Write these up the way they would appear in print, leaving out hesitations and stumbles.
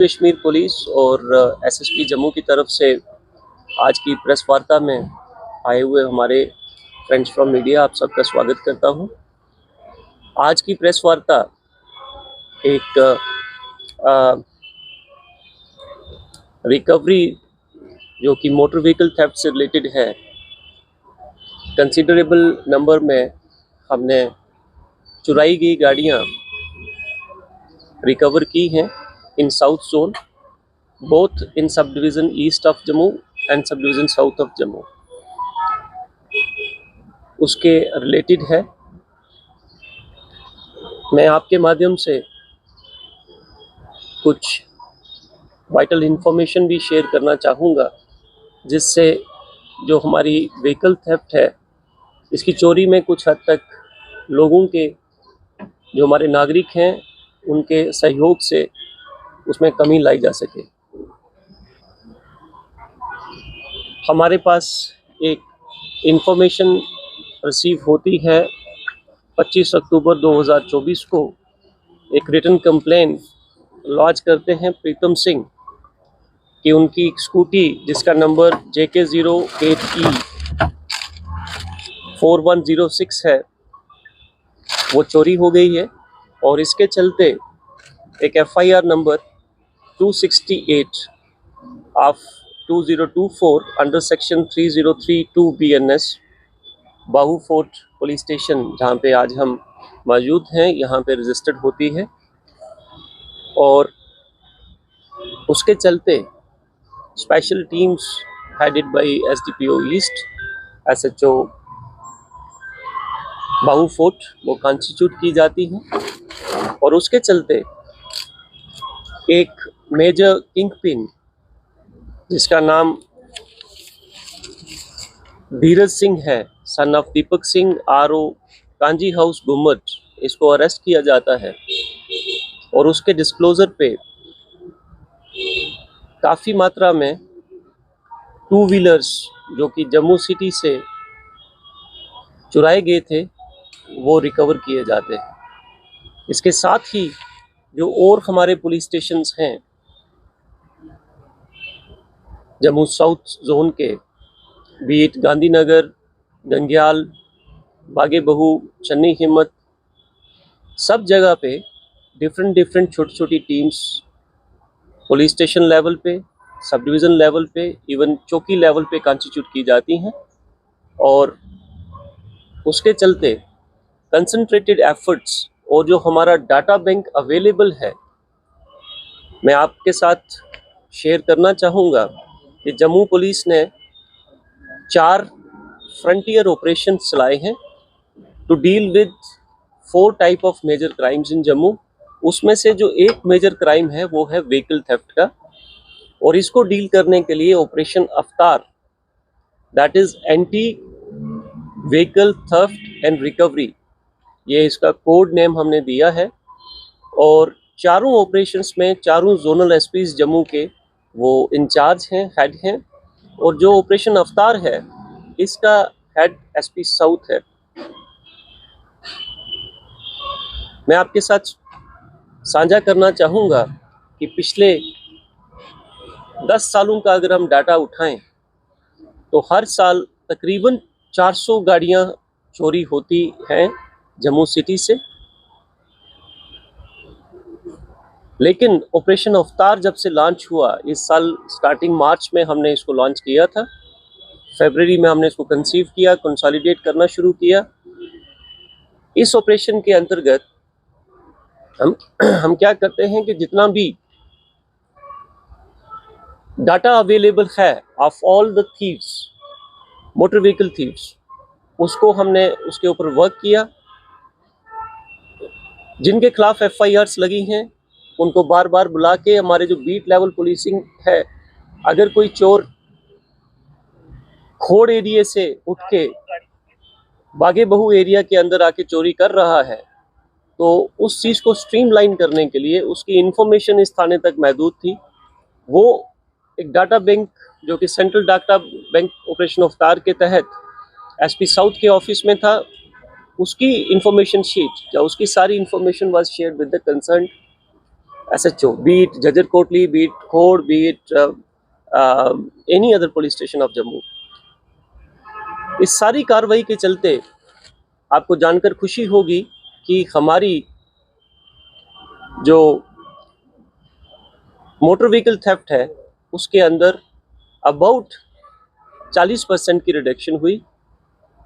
Kashmir police और SSP Jammu की तरफ से आज की प्रेस वार्ता में आए हुए हमारे फ्रेंड्स फ्रॉम मीडिया आप सबका स्वागत करता हूं। आज की प्रेस वार्ता एक रिकवरी जो कि मोटर व्हीकल थेफ्ट से रिलेटेड है। कंसिडरेबल नंबर में हमने चुराई गई गाड़ियां रिकवर की हैं in south zone, both in sub division east of Jammu and sub division south of Jammu. उसके रिलेटेड है। मैं आपके माध्यम से कुछ वाइटल इन्फॉर्मेशन भी शेयर करना चाहूँगा, जिससे जो हमारी व्हीकल थेफ्ट है इसकी चोरी में कुछ हद तक लोगों के, जो हमारे नागरिक हैं, उनके सहयोग से उसमें कमी लाई जा सके। हमारे पास एक इन्फॉर्मेशन रिसीव होती है 25 अक्टूबर 2024 को। एक रिटन कंप्लेन लॉन्च करते हैं प्रीतम सिंह कि उनकी एक स्कूटी जिसका नंबर JK08E 4106 है वो चोरी हो गई है, और इसके चलते एक FIR number 268 of 2024 under section 3032 BNS Bahu fort police station, जहाँ पे आज हम मौजूद हैं, यहाँ पे रजिस्टर्ड होती है। और उसके चलते special teams headed by SDPO east, SHO Bahu fort, वो कॉन्स्टिट्यूट की जाती हैं। और उसके चलते एक मेजर किंगपिन जिसका नाम धीरज सिंह है, son of Deepak Singh, RO kanji house गुम्मट, इसको अरेस्ट किया जाता है। और उसके डिस्क्लोजर पे काफ़ी मात्रा में 2 व्हीलर्स जो कि जम्मू सिटी से चुराए गए थे वो रिकवर किए जाते हैं। इसके साथ ही जो और हमारे पुलिस स्टेशंस हैं जम्मू साउथ जोन के, बीट गांधीनगर, गंग्याल, बागे बहू, चन्नी हिम्मत, सब जगह पे डिफरेंट छोटी छोटी टीम्स पुलिस स्टेशन लेवल पे, सब डिवीज़न लेवल पे, इवन चौकी लेवल पे कॉन्स्टिट्यूट की जाती हैं। और उसके चलते कंसंट्रेटेड एफर्ट्स और जो हमारा डाटा बैंक अवेलेबल है, मैं आपके साथ शेयर करना चाहूँगा कि जम्मू पुलिस ने 4 फ्रंटियर ऑपरेशन चलाए हैं to deal with 4 type of major crimes in Jammu. उसमें से जो एक मेजर क्राइम है वो है व्हीकल थेफ्ट का, और इसको डील करने के लिए ऑपरेशन अवतार, that is anti vehicle theft and recovery, ये इसका कोड नेम हमने दिया है। और चारों ऑपरेशंस में चारों जोनल SPs जम्मू के वो इंचार्ज हैं, हेड हैं। और जो ऑपरेशन अवतार है इसका हेड SP साउथ है। मैं आपके साथ साझा करना चाहूँगा कि पिछले 10 सालों का अगर हम डाटा उठाएं तो हर साल तकरीबन 400 गाड़ियां चोरी होती हैं जम्मू सिटी से। लेकिन ऑपरेशन अवतार जब से लॉन्च हुआ, इस साल स्टार्टिंग मार्च में हमने इसको लॉन्च किया था, फरवरी में हमने इसको कंसीव किया, कंसोलिडेट करना शुरू किया। इस ऑपरेशन के अंतर्गत हम क्या करते हैं कि जितना भी डाटा अवेलेबल है of all the thieves, motor vehicle thieves, उसको हमने उसके ऊपर वर्क किया। जिनके खिलाफ FIRs लगी हैं उनको बार बार बुला के हमारे जो बीट लेवल पुलिसिंग है, अगर कोई चोर खोड़ एरिया से उठ के बागे बहू एरिया के अंदर आके चोरी कर रहा है, तो उस चीज़ को स्ट्रीमलाइन करने के लिए उसकी इंफॉर्मेशन इस थाने तक महदूद थी। वो एक डाटा बैंक जो कि सेंट्रल डाटा बैंक ऑपरेशन अवतार के तहत SP साउथ के ऑफिस में था, उसकी इंफॉर्मेशन शीट या उसकी सारी information was shared with the concern SHO, be it Jajjar Kotli, be it Khod, be it any other police station of Jammu. इस सारी कार्रवाई के चलते आपको जानकर खुशी होगी कि हमारी जो मोटर व्हीकल थेफ्ट है उसके अंदर अबाउट 40% की रिडक्शन हुई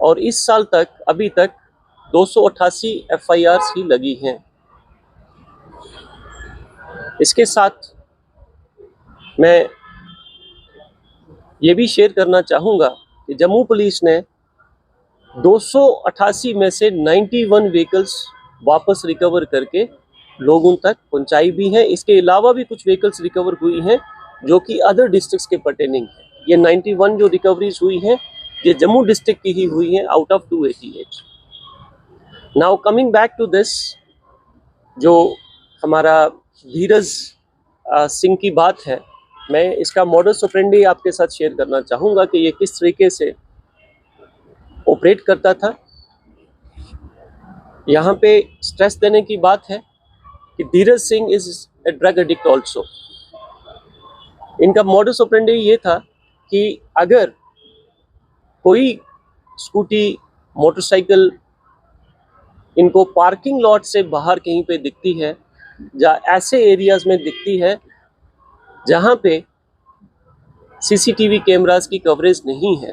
और इस साल तक अभी तक 288 FIRs ही लगी हैं। इसके साथ मैं ये भी शेयर करना चाहूँगा कि जम्मू पुलिस ने 288 में से 91 व्हीकल्स वापस रिकवर करके लोगों तक पहुंचाई भी हैं। इसके अलावा भी कुछ व्हीकल्स रिकवर हुई हैं जो कि अदर डिस्ट्रिक्ट्स के पर्टेनिंग है। ये 91 जो रिकवरीज हुई हैं ये जम्मू डिस्ट्रिक्ट की ही हुई हैं out of 288। Now coming back to this, जो हमारा धीरज सिंह की बात है, मैं इसका मॉडस ऑपरेंडी आपके साथ शेयर करना चाहूँगा कि ये किस तरीके से ऑपरेट करता था। यहाँ पे स्ट्रेस देने की बात है कि Dheeraj Singh is a drug addict also. इनका मॉडस ऑपरेंडी ये था कि अगर कोई स्कूटी, मोटरसाइकिल इनको पार्किंग लॉट से बाहर कहीं पे दिखती है या ऐसे एरियाज में दिखती है जहाँ पे CCTV कैमरास की कवरेज नहीं है,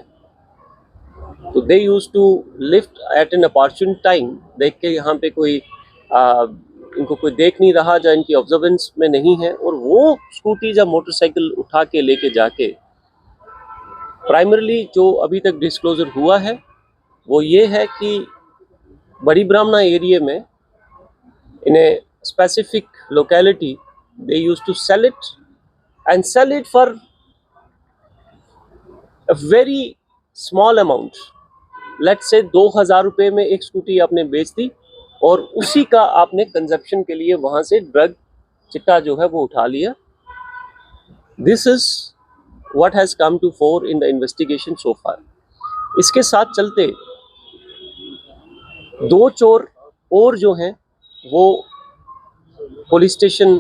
तो they use to lift at an opportune time. देख के यहाँ पे कोई इनको कोई देख नहीं रहा या इनकी ऑब्जर्वेंस में नहीं है, और वो स्कूटी या मोटरसाइकिल उठा के लेके जाके प्राइमरली जो अभी तक डिस्क्लोजर हुआ है वो ये है कि बड़ी ब्राह्मणा एरिया में in a specific locality they use to sell it and sell it for a very small amount. Let's say 2000 रुपये में एक स्कूटी आपने बेच दी और उसी का आपने कंजप्शन के लिए वहां से ड्रग चिट्टा जो है वो उठा लिया। This is what has come to fore in the investigation so far. इसके साथ चलते 2 चोर और जो हैं वो पुलिस स्टेशन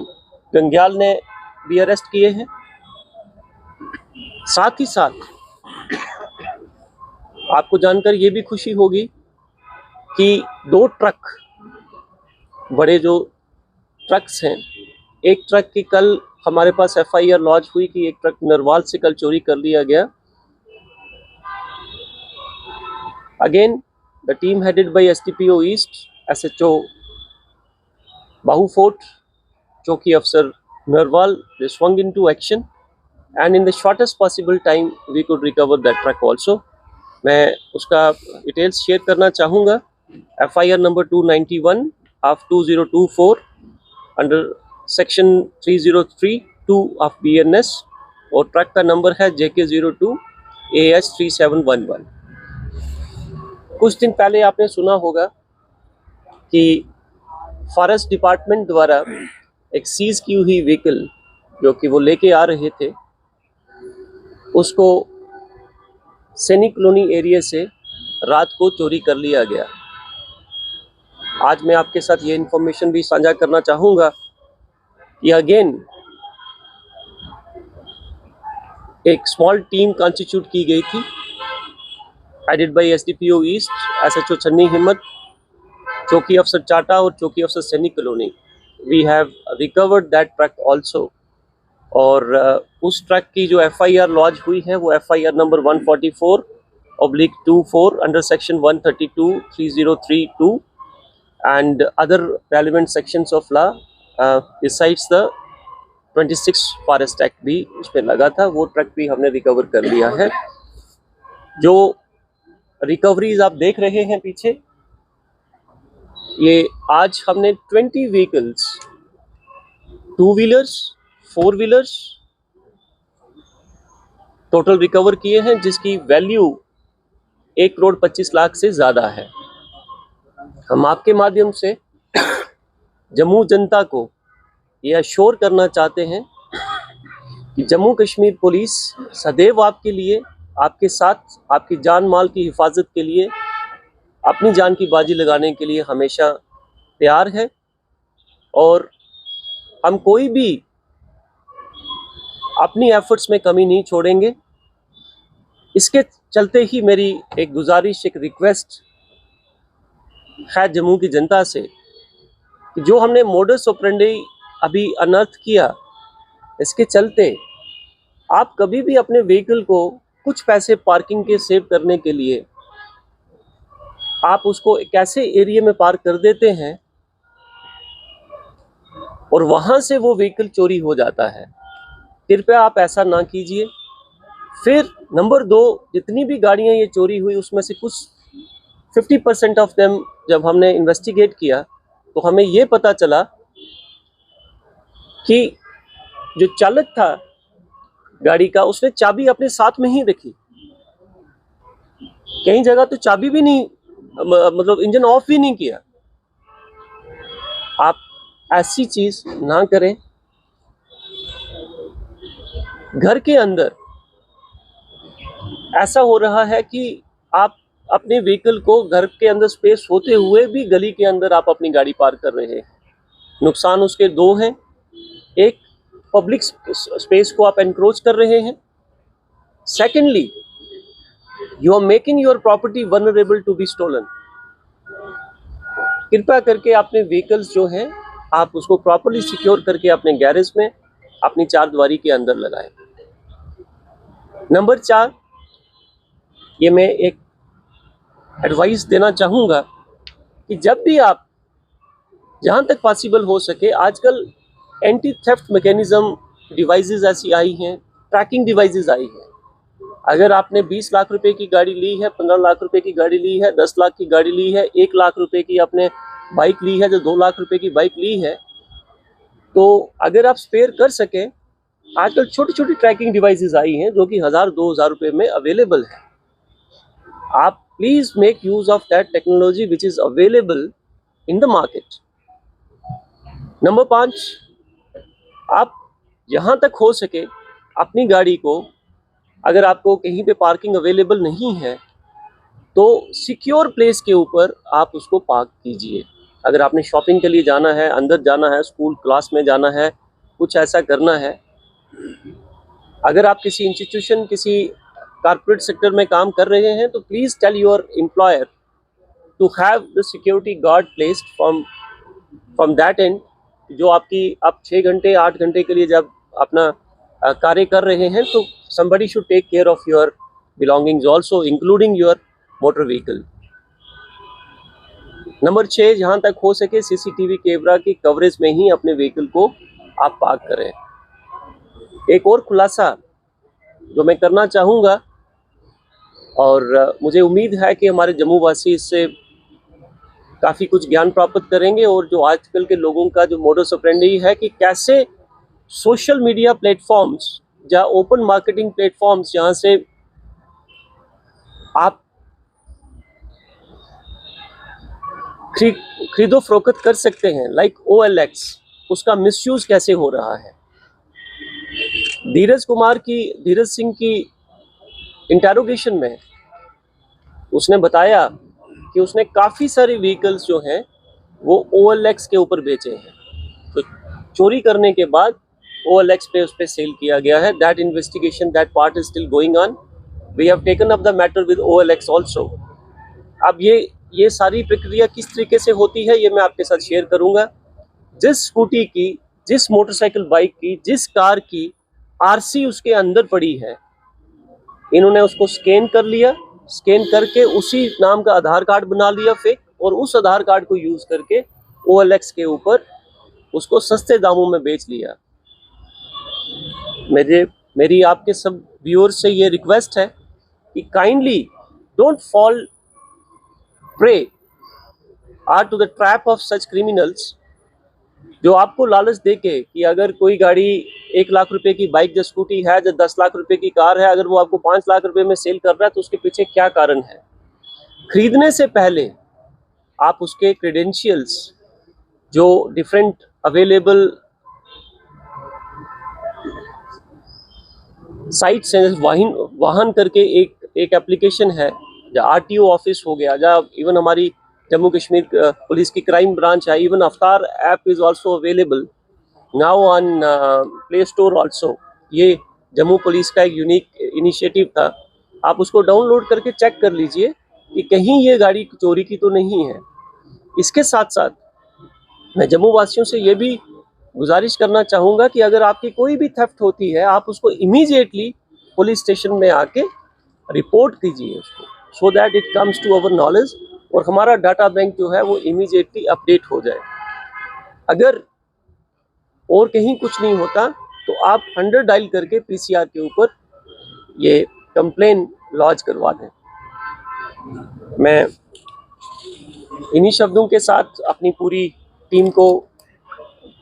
गंग्याल ने भी अरेस्ट किए हैं। साथ ही साथ आपको जानकर ये भी खुशी होगी कि 2 ट्रक, बड़े जो ट्रक्स हैं, एक ट्रक की कल हमारे पास FIR लॉन्च हुई कि एक ट्रक नरवाल से कल चोरी कर लिया गया। Again the team headed by SDPO east, SHO Bahu fort, चौकी अफसर Narwal, they swung into action and in the shortest possible time we could recover that truck also। मैं उसका डिटेल्स शेयर करना चाहूँगा। FIR number 291 of 2024 under section 3032 of BNS और truck का number है JK02 AH 3711। कुछ दिन पहले आपने सुना होगा कि फॉरेस्ट डिपार्टमेंट द्वारा एक सीज की हुई व्हीकल जो कि वो लेके आ रहे थे उसको सैनिक कॉलोनी एरिया से रात को चोरी कर लिया गया। आज मैं आपके साथ ये इन्फॉर्मेशन भी साझा करना चाहूँगा कि अगेन एक स्मॉल टीम कॉन्स्टिट्यूट की गई थी headed by SDPO east, SHO छन्नी हिम्मत, चौकी अफसर चाटा और चौकी अफसर सैनिक colony. We have recovered that truck also. और उस ट्रक की जो FIR लॉन्च हुई है वो FIR number 144/24 under section 132 3032 and other relevant sections of law besides the 26 forest act भी उस पर लगा था। वो ट्रक भी हमने रिकवर कर लिया है। जो रिकवरीज आप देख रहे हैं पीछे, ये आज हमने 20 vehicles, 2 wheelers, 4 wheelers total recover किए हैं जिसकी वैल्यू 1,25,00,000 से ज़्यादा है। हम आपके माध्यम से जम्मू जनता को यह अश्योर करना चाहते हैं कि जम्मू कश्मीर पुलिस सदैव आपके लिए, आपके साथ, आपकी जान माल की हिफाजत के लिए, अपनी जान की बाजी लगाने के लिए हमेशा तैयार है। और हम कोई भी अपनी एफर्ट्स में कमी नहीं छोड़ेंगे। इसके चलते ही मेरी एक गुजारिश, एक रिक्वेस्ट है जम्मू की जनता से कि जो हमने मोडस ऑपरेंडी अभी अनर्थ किया, इसके चलते आप कभी भी अपने व्हीकल को कुछ पैसे पार्किंग के सेव करने के लिए आप उसको एक ऐसे एरिया में पार्क कर देते हैं और वहां से वो व्हीकल चोरी हो जाता है। कृपया आप ऐसा ना कीजिए। फिर नंबर 2, जितनी भी गाड़ियां ये चोरी हुई उसमें से कुछ 50% ऑफ देम जब हमने इन्वेस्टिगेट किया तो हमें ये पता चला कि जो चालक था गाड़ी का, उसने चाबी अपने साथ में ही रखी। कई जगह तो चाबी भी नहीं, मतलब इंजन ऑफ भी नहीं किया। आप ऐसी चीज ना करें। घर के अंदर ऐसा हो रहा है कि आप अपने व्हीकल को घर के अंदर स्पेस होते हुए भी गली के अंदर आप अपनी गाड़ी पार्क कर रहे हैं। नुकसान उसके 2 हैं। एक, पब्लिक स्पेस को आप एनक्रोच कर रहे हैं। Secondly, you are making your property vulnerable to be stolen. कृपया करके अपने व्हीकल्स जो हैं आप उसको प्रॉपर्ली सिक्योर करके अपने गैरेज में अपनी 4 दीवारी के अंदर लगाएं। नंबर 4, ये मैं एक एडवाइस देना चाहूँगा कि जब भी आप, जहाँ तक पॉसिबल हो सके, आजकल एंटी थेफ्ट मैकेनिज्म डिवाइसेस ऐसी आई हैं, ट्रैकिंग डिवाइसेस आई हैं। अगर आपने 20 लाख रुपए की गाड़ी ली है, 15 लाख रुपए की गाड़ी ली है, 10 लाख की गाड़ी ली है, 1 लाख रुपए की आपने बाइक ली है, जो 2 लाख रुपए की बाइक ली है, तो अगर आप स्पेयर कर सकें, आजकल छोटी छोटी ट्रैकिंग डिवाइसेस आई हैं जो कि 1000-2000 रुपए में अवेलेबल है। आप please make use of that technology which is available in the market. Number 5, आप जहाँ तक हो सके अपनी गाड़ी को, अगर आपको कहीं पे पार्किंग अवेलेबल नहीं है तो सिक्योर प्लेस के ऊपर आप उसको पार्क कीजिए। अगर आपने शॉपिंग के लिए जाना है, अंदर जाना है, स्कूल क्लास में जाना है, कुछ ऐसा करना है, अगर आप किसी इंस्टीट्यूशन, किसी कॉर्पोरेट सेक्टर में काम कर रहे हैं, तो please tell your employer to have the security guard placed from that end. जो आपकी, आप 6 घंटे 8 घंटे के लिए जब अपना कार्य कर रहे हैं, तो somebody should take care of your belongings also, including your motor vehicle. Number 6, जहाँ तक हो सके सीसीटीवी कैमरा की कवरेज में ही अपने व्हीकल को आप पार्क करें। एक और खुलासा जो मैं करना चाहूँगा, और मुझे उम्मीद है कि हमारे जम्मू वासी इससे काफ़ी कुछ ज्ञान प्राप्त करेंगे, और जो आजकल के लोगों का जो मोडस ऑपरेंडी है कि कैसे सोशल मीडिया प्लेटफॉर्म्स या ओपन मार्केटिंग प्लेटफॉर्म्स, जहाँ से आप खरीदो फरोख्त कर सकते हैं, लाइक OLX, उसका मिसयूज कैसे हो रहा है। धीरज सिंह की इंटेरोगेशन में उसने बताया कि उसने काफ़ी सारे व्हीकल्स जो हैं वो OLX के ऊपर बेचे हैं। तो चोरी करने के बाद OLX पे उस पर सेल किया गया है। That investigation, that part is still going on. We have taken up the matter with OLX also. अब ये सारी प्रक्रिया किस तरीके से होती है ये मैं आपके साथ शेयर करूंगा। जिस स्कूटी की, जिस मोटरसाइकिल बाइक की, जिस कार की RC उसके अंदर पड़ी है, इन्होंने उसको स्कैन कर लिया, स्कैन करके उसी नाम का आधार कार्ड बना लिया फेक, और उस आधार कार्ड को यूज करके OLX के ऊपर उसको सस्ते दामों में बेच लिया। मेरी आपके सब व्यूअर्स से ये रिक्वेस्ट है कि kindly don't fall prey or to the trap of such criminals, जो आपको लालच देके कि अगर कोई गाड़ी 1 लाख रुपए की बाइक या स्कूटी है, जो 10 लाख रुपए की कार है, अगर वो आपको 5 लाख रुपए में सेल कर रहा है तो उसके पीछे क्या कारण है। खरीदने से पहले आप उसके क्रेडेंशियल्स, जो डिफरेंट अवेलेबल साइट्स हैं, वाहन करके एक एप्लीकेशन है, या RTO ऑफिस हो गया, या इवन हमारी जम्मू कश्मीर पुलिस की क्राइम ब्रांच है, इवन अवतार app is also available. Now on play store also. ये जम्मू पुलिस का एक यूनिक इनिशिएटिव था। आप उसको डाउनलोड करके चेक कर लीजिए कि कहीं ये गाड़ी चोरी की तो नहीं है। इसके साथ साथ मैं जम्मू वासियों से ये भी गुजारिश करना चाहूँगा कि अगर आपकी कोई भी थेफ्ट होती है, आप उसको इमीडिएटली पुलिस स्टेशन में आके रिपोर्ट कीजिए उसको, so that it comes to our knowledge और हमारा डाटा बैंक जो है वो इमीडिएटली अपडेट हो जाए। अगर और कहीं कुछ नहीं होता तो आप 100 डायल करके पीसीआर के ऊपर ये कंप्लेन लॉन्च करवा दें। मैं इन्हीं शब्दों के साथ अपनी पूरी टीम को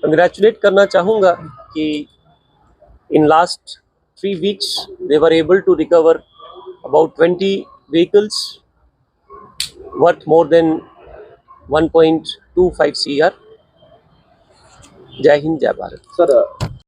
कंग्रेचुलेट करना चाहूँगा कि in last 3 weeks they were able to recover about 20 vehicles worth more than 1.25 CR। जय हिंद, जय भारत। सर